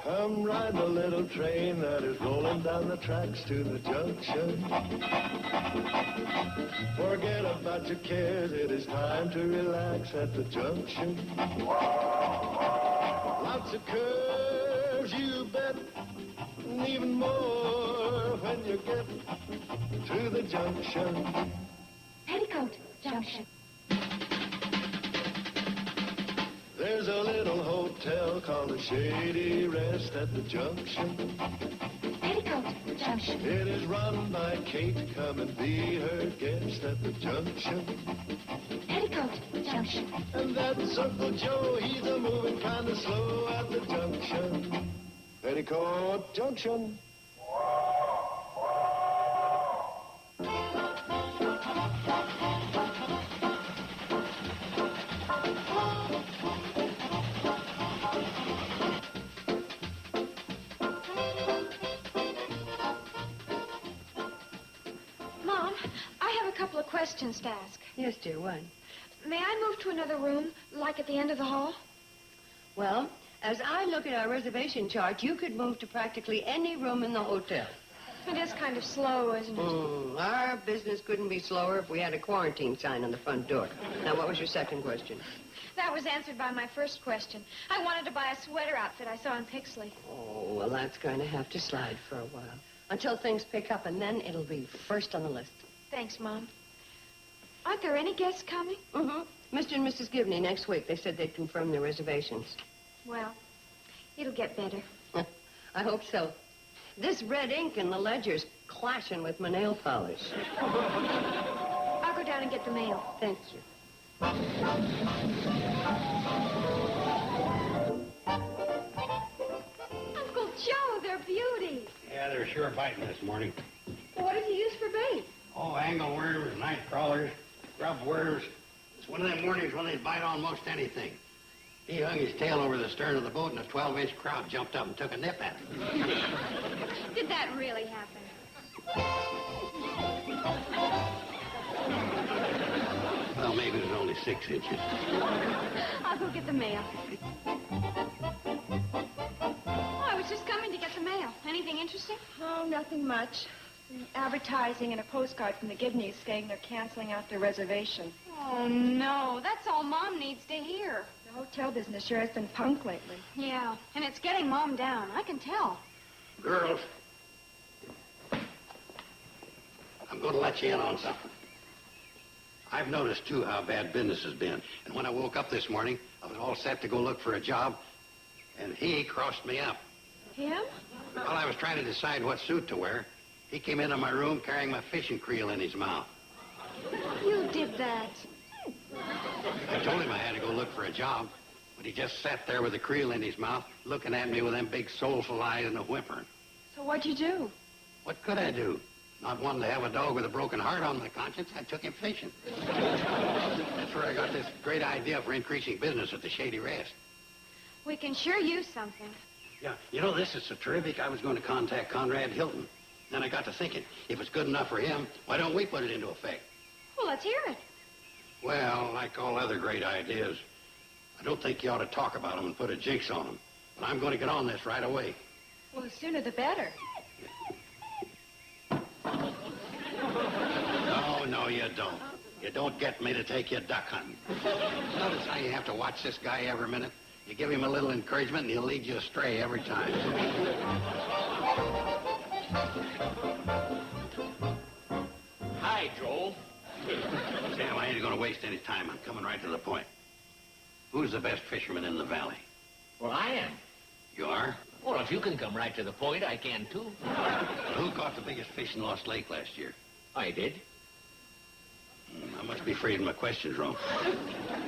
Come ride the little train that is rolling down the tracks to the junction. Forget about your cares, it is time to relax at the junction. Lots of curves, you bet, and even more when you get to the junction. Petticoat Junction. There's a little hotel called the Shady Rest at the junction. Petticoat Junction. It is run by Kate. Come and be her guest at the junction. Petticoat Junction. And that's Uncle Joe. He's a moving kind of slow at the junction. Petticoat Junction. Mom, I have a couple of questions to ask. Yes, dear, what? May I move to another room, like at the end of the hall? Well, as I look at our reservation chart, you could move to practically any room in the hotel. It is kind of slow, isn't it? Our business couldn't be slower if we had a quarantine sign on the front door. Now, what was your second question? That was answered by my first question. I wanted to buy a sweater outfit I saw in Pixley. Oh, well, that's going to have to slide for a while. Until things pick up, and then it'll be first on the list. Thanks, Mom. Aren't there any guests coming? Mm-hmm. Mr. and Mrs. Gibney next week. They said they'd confirm their reservations. Well, it'll get better. I hope so. This red ink in the ledger's clashing with my nail polish. I'll go down and get the mail. Thank you. Uncle Joe, they're beauties. Yeah, they're sure biting this morning. Well, what did you use for bait? Oh, angleworms, night crawlers, grub worms. It's one of them mornings when they bite on most anything. He hung his tail over the stern of the boat and a 12-inch crowd jumped up and took a nip at him. Did that really happen? Well, maybe it was only 6 inches. I'll go get the mail. Oh, I was just coming to get the mail. Anything interesting? Oh, nothing much. Advertising and a postcard from the Gibneys saying they're canceling out their reservation. Oh, no. That's all Mom needs to hear. The hotel business sure has been punk lately. Yeah, and it's getting Mom down. I can tell. Girls, I'm going to let you in on something. I've noticed, too, how bad business has been. And when I woke up this morning, I was all set to go look for a job, and he crossed me up. Him? While I was trying to decide what suit to wear, he came into my room carrying my fishing creel in his mouth. You did that. I told him I had to go look for a job, but he just sat there with the creel in his mouth, looking at me with them big soulful eyes and a whimpering. So what'd you do? What could I do? Not wanting to have a dog with a broken heart on my conscience, I took him fishing. That's where I got this great idea for increasing business at the Shady Rest. We can sure use something. Yeah, you know, this is so terrific, I was going to contact Conrad Hilton. Then I got to thinking, if it's good enough for him, why don't we put it into effect? Well, let's hear it. Well, like all other great ideas, I don't think you ought to talk about them and put a jinx on them. But I'm going to get on this right away. Well, the sooner the better. No, you don't. You don't get me to take you duck hunting. Notice how you have to watch this guy every minute? You give him a little encouragement and he'll lead you astray every time. Hi, Joel. Sam, I ain't going to waste any time. I'm coming right to the point. Who's the best fisherman in the valley? Well, I am. You are? Well, if you can come right to the point, I can, too. Well, who caught the biggest fish in Lost Lake last year? I did. I must be phrasing my questions wrong.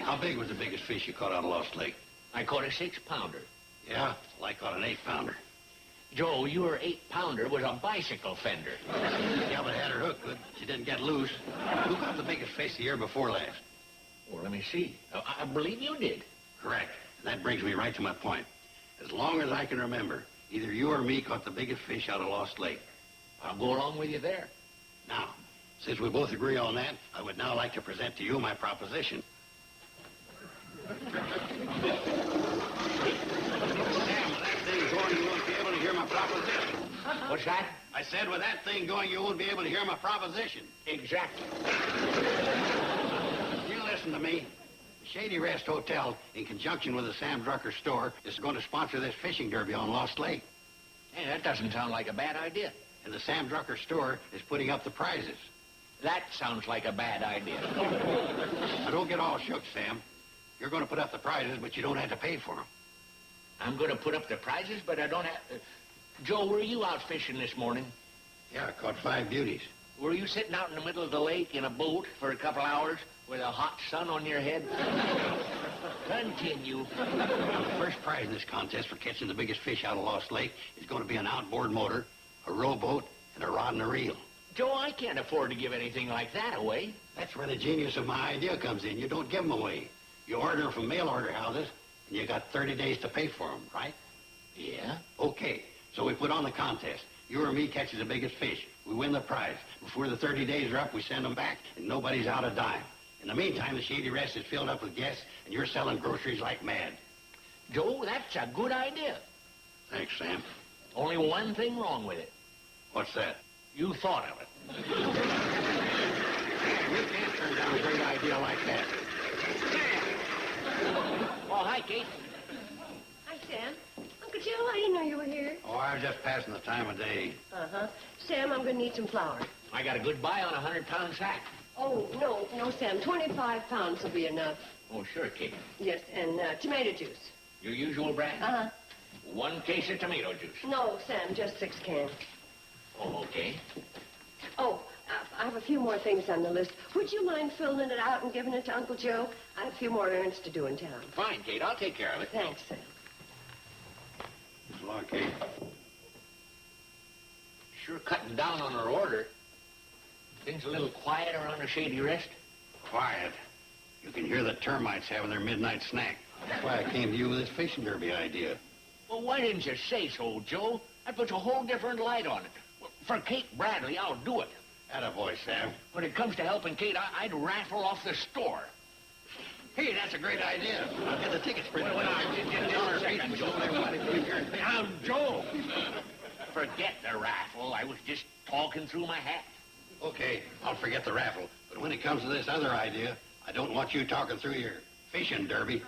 How big was the biggest fish you caught out of Lost Lake? I caught a 6-pounder. Yeah? Well, I caught an 8-pounder. Joe, your 8-pounder was a bicycle fender. Yeah, but I had her hooked good. She didn't get loose. Who caught the biggest fish the year before last? Well, let me see. I believe you did. Correct. And that brings me right to my point. As long as I can remember, either you or me caught the biggest fish out of Lost Lake. I'll go along with you there. Now, since we both agree on that, I would now like to present to you my proposition. Sam, that thing's going What's that? I said with that thing going, you won't be able to hear my proposition. Exactly. You listen to me. The Shady Rest Hotel, in conjunction with the Sam Drucker store, is going to sponsor this fishing derby on Lost Lake. Hey, that doesn't sound like a bad idea. And the Sam Drucker store is putting up the prizes. That sounds like a bad idea. Now, don't get all shook, Sam. You're going to put up the prizes, but you don't have to pay for them. I'm going to put up the prizes, but I don't have... Joe, were you out fishing this morning? Yeah, I caught 5 beauties. Were you sitting out in the middle of the lake in a boat for a couple hours with a hot sun on your head? Continue. The first prize in this contest for catching the biggest fish out of Lost Lake is going to be an outboard motor, a rowboat, and a rod and a reel. Joe, I can't afford to give anything like that away. That's where the genius of my idea comes in. You don't give them away. You order them from mail order houses, and you got 30 days to pay for them, right? Yeah? Okay, so we put on the contest. You or me catches the biggest fish. We win the prize. Before the 30 days are up, we send them back, and nobody's out a dime. In the meantime, the Shady Rest is filled up with guests, and you're selling groceries like mad. Joe, that's a good idea. Thanks, Sam. Only one thing wrong with it. What's that? You thought of it. We can't turn down a great idea like that. Well, hi, Kate. Hi, Sam. Uncle Joe, I didn't know you were here. Oh, I was just passing the time of day. Uh-huh. Sam, I'm going to need some flour. I got a good buy on a 100-pound sack. Oh, no, Sam. 25 pounds will be enough. Oh, sure, Kate. Yes, and tomato juice. Your usual brand? Uh-huh. 1 case of tomato juice. No, Sam, just 6 cans. Oh, okay. Oh, I have a few more things on the list. Would you mind filling it out and giving it to Uncle Joe? I have a few more errands to do in town. Fine, Kate. I'll take care of it. Thanks, Sam. So long, Kate. Sure cutting down on her order. Things a little quieter on the Shady Rest. Quiet. You can hear the termites having their midnight snack. That's why I came to you with this fishing derby idea. Well, why didn't you say so, Joe? That puts a whole different light on it. Well, for Kate Bradley, I'll do it. Attaboy, Sam. When it comes to helping Kate, I'd raffle off the store. Hey, that's a great idea. I'll get the tickets printed. Well, just a second, Joe. Now, Joe. Forget the raffle. I was just talking through my hat. Okay, I'll forget the raffle. But when it comes to this other idea, I don't want you talking through your fishing derby.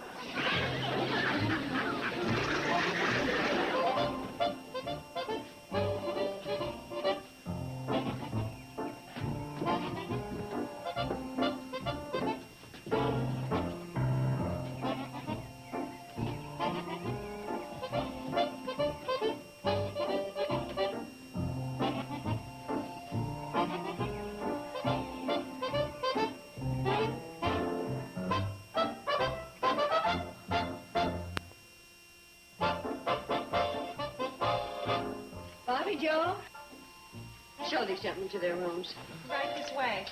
Bobby, Joe? Show these gentlemen to their rooms. Right this way.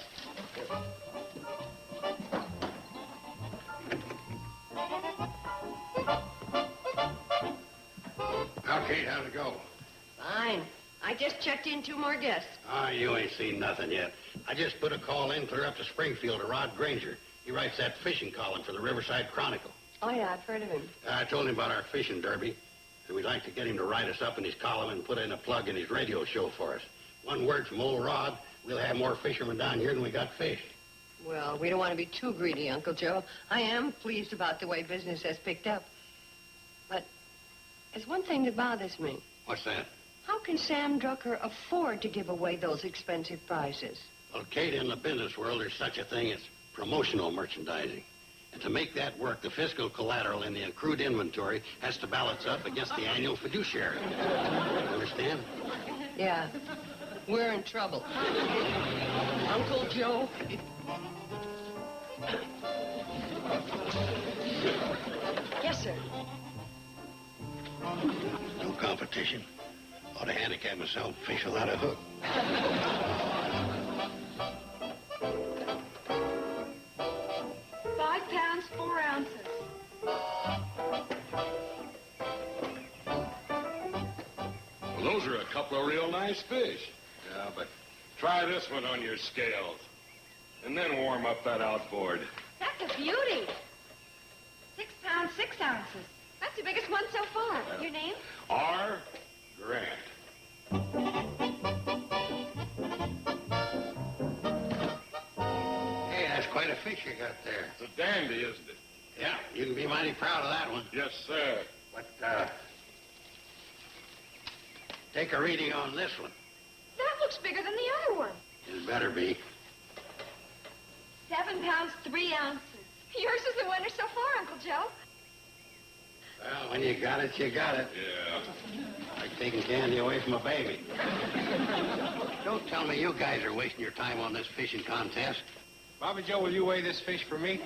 Now, Kate, how'd it go? Fine. I just checked in 2 more guests. Ah, you ain't seen nothing yet. I just put a call in clear up to Springfield to Rod Granger. He writes that fishing column for the Riverside Chronicle. Oh, yeah, I've heard of him. I told him about our fishing derby, and we'd like to get him to write us up in his column and put in a plug in his radio show for us. One word from old Rod, we'll have more fishermen down here than we got fish. Well, we don't want to be too greedy, Uncle Joe. I am pleased about the way business has picked up. But there's one thing that bothers me. What's that? How can Sam Drucker afford to give away those expensive prizes? Well, Kate, in the business world, there's such a thing as promotional merchandising. And to make that work, the fiscal collateral in the accrued inventory has to balance up against the annual fiduciary. Understand? Yeah, we're in trouble. Uncle Joe? Yes, sir. No competition. Ought to handicap myself, fish without a hook. 5 pounds, 4 ounces. Well, those are a couple of real nice fish. Yeah, but try this one on your scales. And then warm up that outboard. That's a beauty. 6 pounds, 6 ounces. That's the biggest one so far. Your name? R. Grant. fish you got there. It's a dandy, isn't it? Yeah, you can be mighty proud of that one. Yes, sir. But, take a reading on this one. That looks bigger than the other one. It better be. 7 pounds, 3 ounces. Yours is the winner so far, Uncle Joe. Well, when you got it, you got it. Yeah. Like taking candy away from a baby. Don't tell me you guys are wasting your time on this fishing contest. Bobby Joe, will you weigh this fish for me?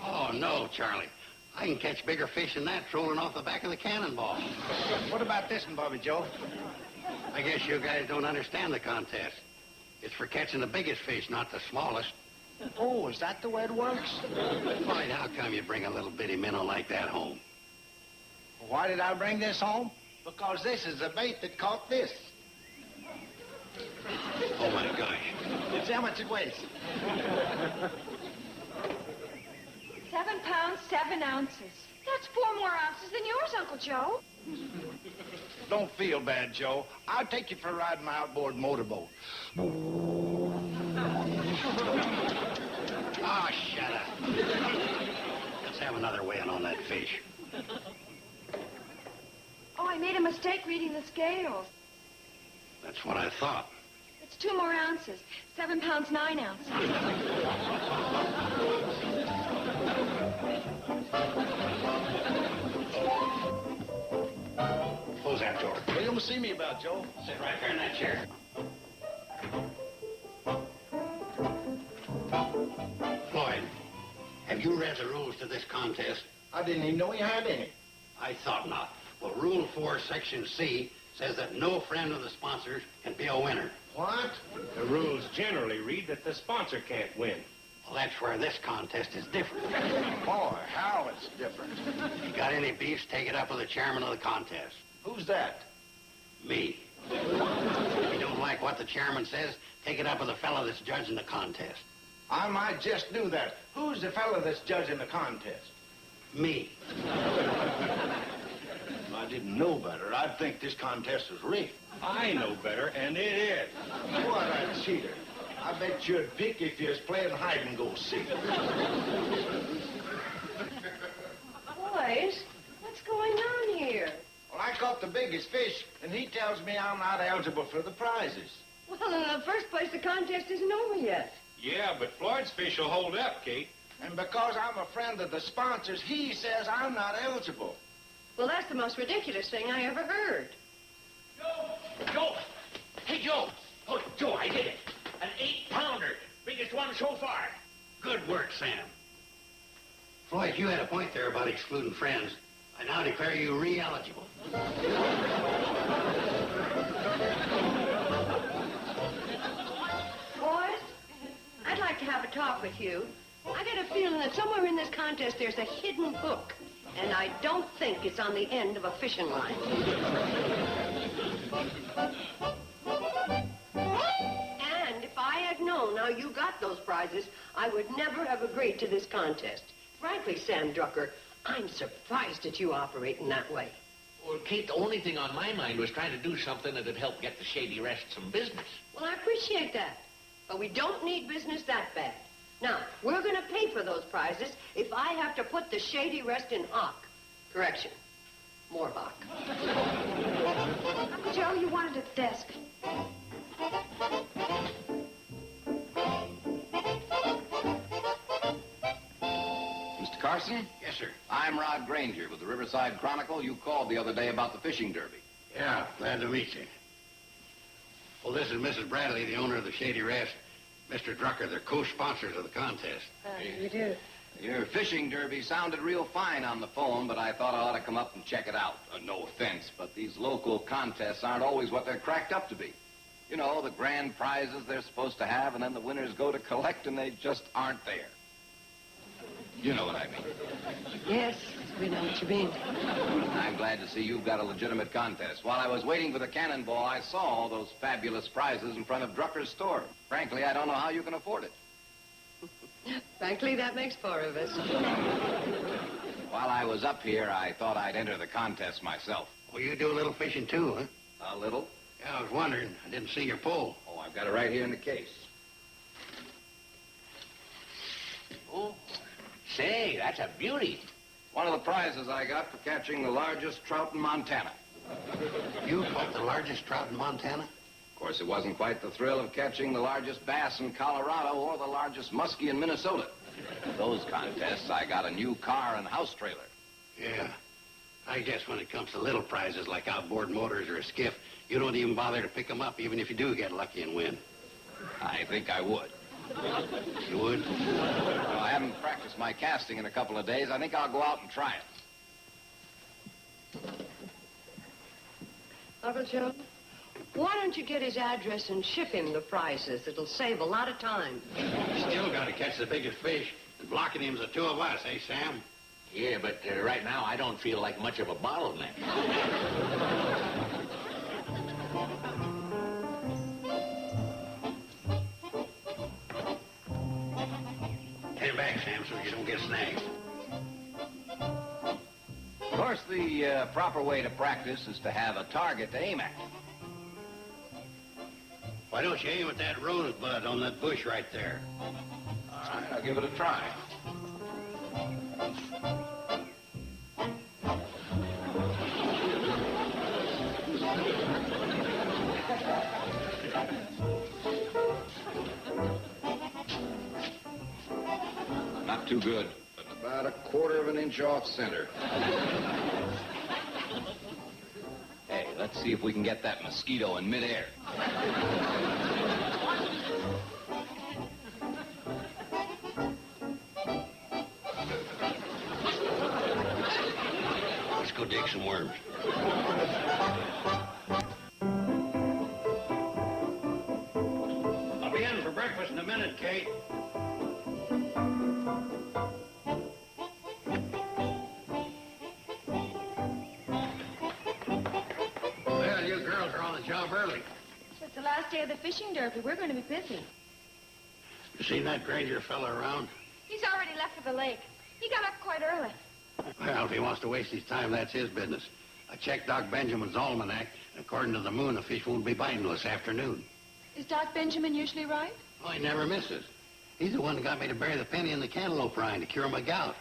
Oh, no, Charlie. I can catch bigger fish than that trolling off the back of the cannonball. What about this one, Bobby Joe? I guess you guys don't understand the contest. It's for catching the biggest fish, not the smallest. Oh, is that the way it works? Floyd, how come you bring a little bitty minnow like that home? Why did I bring this home? Because this is the bait that caught this. Oh, my gosh. See how much it weighs. 7 pounds, 7 ounces. That's 4 more ounces than yours, Uncle Joe. Don't feel bad, Joe. I'll take you for a ride in my outboard motorboat. Oh, shut up. Let's have another weighing on that fish. Oh, I made a mistake reading the scales. That's what I thought. It's 2 more ounces. 7 pounds, 9 ounces. Close that door. What are you going to see me about, Joe? Sit right there in that chair. Floyd, have you read the rules to this contest? I didn't even know you had any. I thought not. Well, Rule 4, Section C says that no friend of the sponsors can be a winner. What? The rules generally read that the sponsor can't win. Well, that's where this contest is different. Boy, how it's different. If you got any beefs, take it up with the chairman of the contest. Who's that? Me. If you don't like what the chairman says, take it up with the fellow that's judging the contest. I might just do that. Who's the fellow that's judging the contest? Me. If I didn't know better, I'd think this contest was rigged. I know better, and it is. What a cheater. I bet you'd pick if you was playing hide-and-go-seek. Boys, what's going on here? Well, I caught the biggest fish, and he tells me I'm not eligible for the prizes. Well, in the first place, the contest isn't over yet. Yeah, but Floyd's fish will hold up, Kate. And because I'm a friend of the sponsors, he says I'm not eligible. Well, that's the most ridiculous thing I ever heard. Joe! Hey, Joe! Oh, Joe, I did it. An 8-pounder. Biggest one so far. Good work, Sam. Floyd, you had a point there about excluding friends. I now declare you re-eligible. Boys, I'd like to have a talk with you. I get a feeling that somewhere in this contest there's a hidden hook, and I don't think it's on the end of a fishing line. And if I had known how you got those prizes, I would never have agreed to this contest. Frankly, Sam Drucker, I'm surprised at you operating that way. Well, Kate, the only thing on my mind was trying to do something that'd help get the Shady Rest some business. Well, I appreciate that, but we don't need business that bad. Now, we're going to pay for those prizes if I have to put the Shady Rest in hock. Correction, more hock. Uncle Joe, you wanted at the desk. Mr. Carson? Yes, sir. I'm Rod Granger with the Riverside Chronicle. You called the other day about the fishing derby. Yeah, glad to meet you. Well, this is Mrs. Bradley, the owner of the Shady Rest. Mr. Drucker, they're co-sponsors of the contest. You do? Your fishing derby sounded real fine on the phone, but I thought I ought to come up and check it out. No offense, but these local contests aren't always what they're cracked up to be. You know, the grand prizes they're supposed to have, and then the winners go to collect, and they just aren't there. You know what I mean. Yes, we know what you mean. I'm glad to see you've got a legitimate contest. While I was waiting for the cannonball, I saw all those fabulous prizes in front of Drucker's store. Frankly, I don't know how you can afford it. Frankly, that makes 4 of us. While I was up here, I thought I'd enter the contest myself. Well, you do a little fishing too, huh? A little? Yeah, I was wondering. I didn't see your pole. Oh, I've got it right here in the case. Say, that's a beauty. One of the prizes I got for catching the largest trout in Montana. You caught the largest trout in Montana? Of course, it wasn't quite the thrill of catching the largest bass in Colorado or the largest muskie in Minnesota. For those contests, I got a new car and house trailer. Yeah. I guess when it comes to little prizes like outboard motors or a skiff, you don't even bother to pick them up, even if you do get lucky and win. I think I would. You would? Well, I haven't practiced my casting in a couple of days. I think I'll go out and try it. Uncle Joe, why don't you get his address and ship him the prizes? It'll save a lot of time. Still got to catch the biggest fish. And blocking him's the two of us, eh, Sam? Yeah, but right now I don't feel like much of a bottleneck. Get back, Sam, so you don't get snagged. Of course, the proper way to practice is to have a target to aim at. Why don't you aim at that rosebud on that bush right there? All right, I'll give it a try. Not too good, but about a quarter of an inch off center. Hey, let's see if we can get that mosquito in midair. Let's go dig some worms. I'll be in for breakfast in a minute, Kate. Well, you girls are on the job early. It's the last day of the fishing derby. We're going to be busy. You seen that Granger fella around? He's already left for the lake. He got up quite early. Well, if he wants to waste his time, that's his business. I checked Doc Benjamin's almanac, and according to the moon, the fish won't be biting this afternoon. Is Doc Benjamin usually right? Oh, he never misses. He's the one that got me to bury the penny in the cantaloupe rind to cure my gout.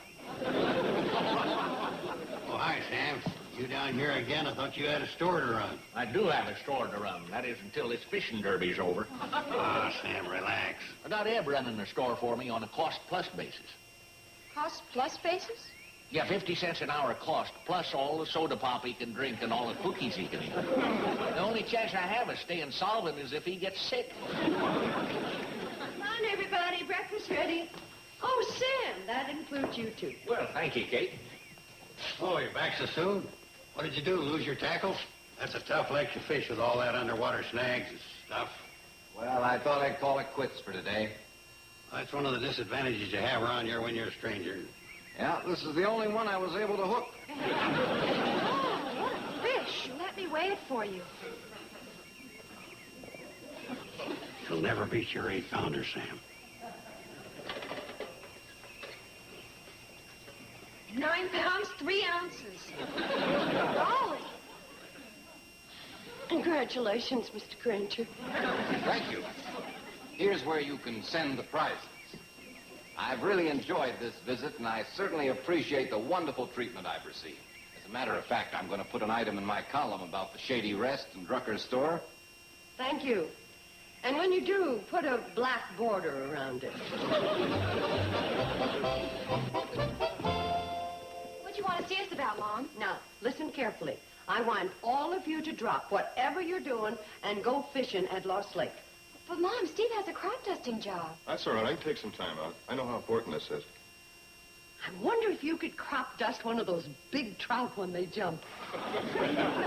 Oh, hi, Sam. You down here again? I thought you had a store to run. I do have a store to run. That is until this fishing derby's over. Ah, Sam, relax. I got Eb running the store for me on a cost-plus basis. Cost plus basis? Yeah, 50 cents an hour cost, plus all the soda pop he can drink and all the cookies he can eat. The only chance I have of staying solvent is if he gets sick. Come on, everybody. Breakfast ready. Oh, Sam, that includes you two. Well, thank you, Kate. Oh, you're back so soon? What did you do, lose your tackle? That's a tough lake to fish with all that underwater snags and stuff. Well, I thought I'd call it quits for today. That's one of the disadvantages you have around here when you're a stranger. Yeah, this is the only one I was able to hook. Oh, what a fish. Let me weigh it for you. You'll never beat your 8-pounder, Sam. 9 pounds, 3 ounces. Golly. Congratulations, Mr. Granger. Thank you. Here's where you can send the prizes. I've really enjoyed this visit, and I certainly appreciate the wonderful treatment I've received. As a matter of fact, I'm going to put an item in my column about the Shady Rest and Drucker's store. Thank you. And when you do, put a black border around it. What do you want to see us about, Mom? Now, listen carefully. I want all of you to drop whatever you're doing and go fishing at Lost Lake. But, Mom, Steve has a crop dusting job. That's all right. I can take some time out. I know how important this is. I wonder if you could crop dust one of those big trout when they jump. No,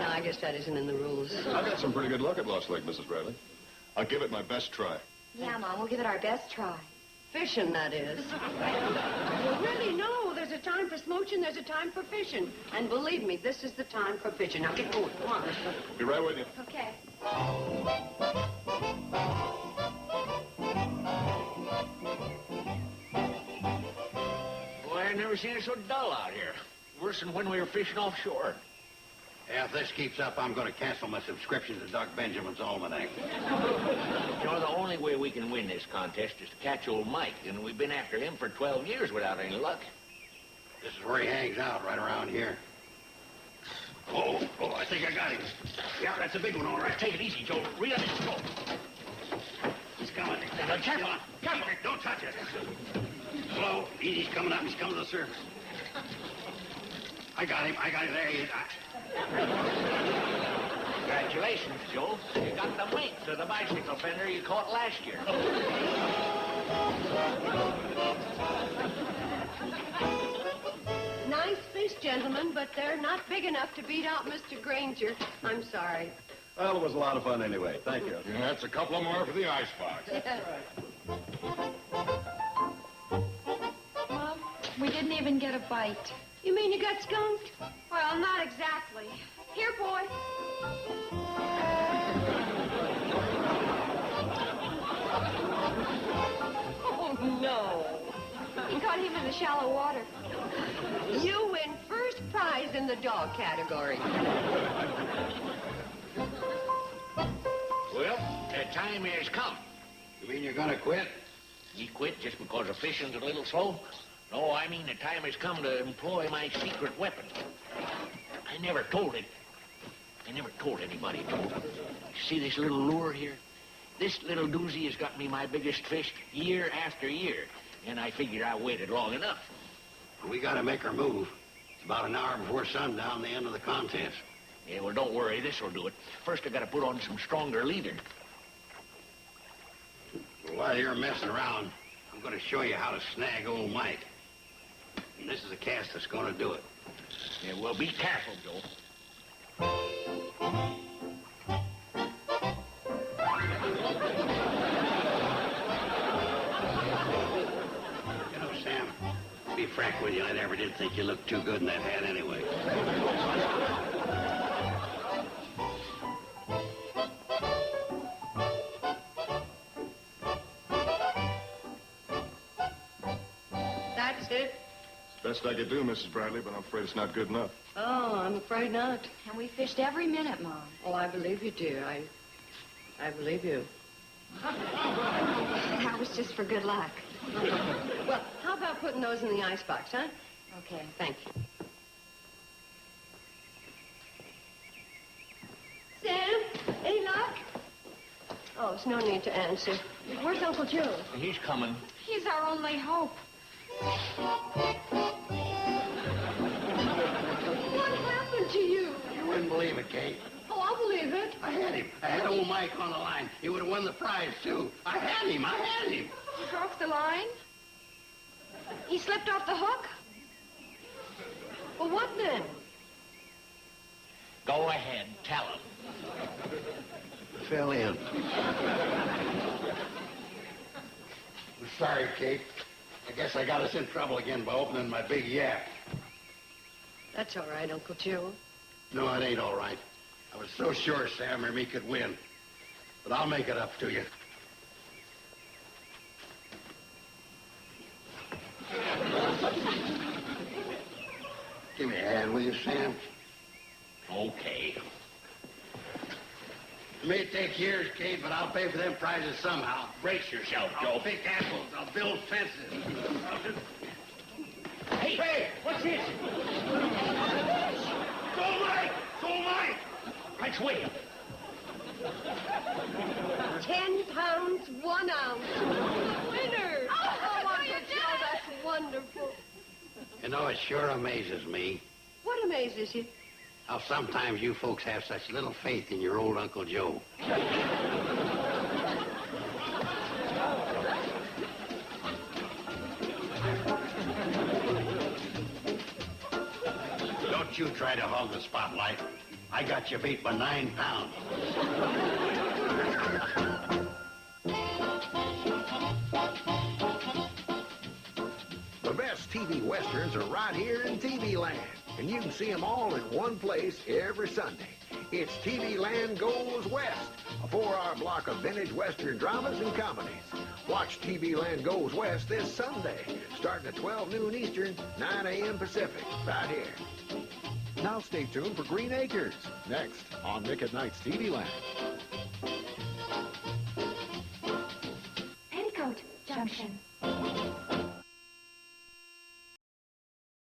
I guess that isn't in the rules. I've had some pretty good luck at Lost Lake, Mrs. Bradley. I'll give it my best try. Yeah, Mom, we'll give it our best try. Fishing, that is. Well, really, no. There's a time for smooching, there's a time for fishing. And believe me, this is the time for fishing. Now, get going. Come on. Be right with you. Okay. Boy, I've never seen it so dull out here. Worse than when we were fishing offshore. Yeah, if this keeps up, I'm going to cancel my subscription to Doc Benjamin's almanac. You know, the only way we can win this contest is to catch old Mike, and we've been after him for 12 years without any luck. This is where he hangs out, right around here. Oh, I think I got him. Yeah, that's a big one, all right. Take it easy, Joe. Reel it in, Joe. He's coming. Careful. Careful. Don't touch it. Slow. He's coming up. He's coming to the surface. I got him. There he is. Congratulations, Joe. You got the weight of the bicycle fender you caught last year. Nice fish, gentlemen, but they're not big enough to beat out Mr. Granger. I'm sorry. Well, it was a lot of fun anyway. Thank you. Yeah, that's a couple more for the icebox. Mom, we didn't even get a bite. You mean you got skunked? Well, not exactly. Here, boy. Oh, no. He caught him in the shallow water. You win first prize in the dog category. Well, the time has come. You mean you're gonna quit? You quit just because the fishing's a little slow? No, I mean the time has come to employ my secret weapon. I never told it. I never told anybody, Joe. See this little lure here? This little doozy has got me my biggest fish year after year, and I figured I waited long enough. We gotta make our move. It's about an hour before sundown, the end of the contest. Yeah, well, don't worry. This'll do it. First, I gotta put on some stronger leader. While you're messing around, I'm gonna show you how to snag old Mike. And this is a cast that's gonna do it. Yeah, well, be careful, Joe. You know, Sam, to be frank with you, I never did think you looked too good in that hat anyway. That's it. Best I could do, Mrs. Bradley, but I'm afraid it's not good enough. Oh, I'm afraid not. And we fished every minute, Mom. Oh, I believe you, dear. I believe you. That was just for good luck. Well, how about putting those in the icebox, huh? Okay. Thank you. Sam, any luck? Oh, there's no need to answer. Where's Uncle Joe? He's coming. He's our only hope. What happened to you? You wouldn't believe it, Kate. Oh, I'll believe it. I had him. I had old Mike on the line. He would have won the prize, too. I had him. He broke the line? He slipped off the hook? Well, what then? Go ahead, tell him. Fell in. I'm sorry, Kate. I guess I got us in trouble again by opening my big yap. That's all right, Uncle Joe. No, it ain't all right. I was so sure Sam or me could win. But I'll make it up to you. Give me a hand, will you, Sam? Okay. It may take years, Kate, but I'll pay for them prizes somehow. Brace yourself, I'll Joe. pick apples. I'll build fences. Hey, what's this? Go, Mike! Go, Mike! Let's wait. 10 pounds, 1 ounce. Winner! Oh, Uncle Joe, that's wonderful. You know, it sure amazes me What amazes you? how sometimes you folks have such little faith in your old Uncle Joe. Don't you try to hog the spotlight. I got you beat by 9 pounds. The best TV westerns are right here in TV Land, and you can see them all in one place every Sunday. It's TV Land Goes West, a 4-hour block of vintage western dramas and comedies. Watch TV Land Goes West this Sunday, starting at 12 noon Eastern, 9 a.m. Pacific, right here. Now stay tuned for Green Acres, next on Nick at Night's TV Land. Petticoat, Junction.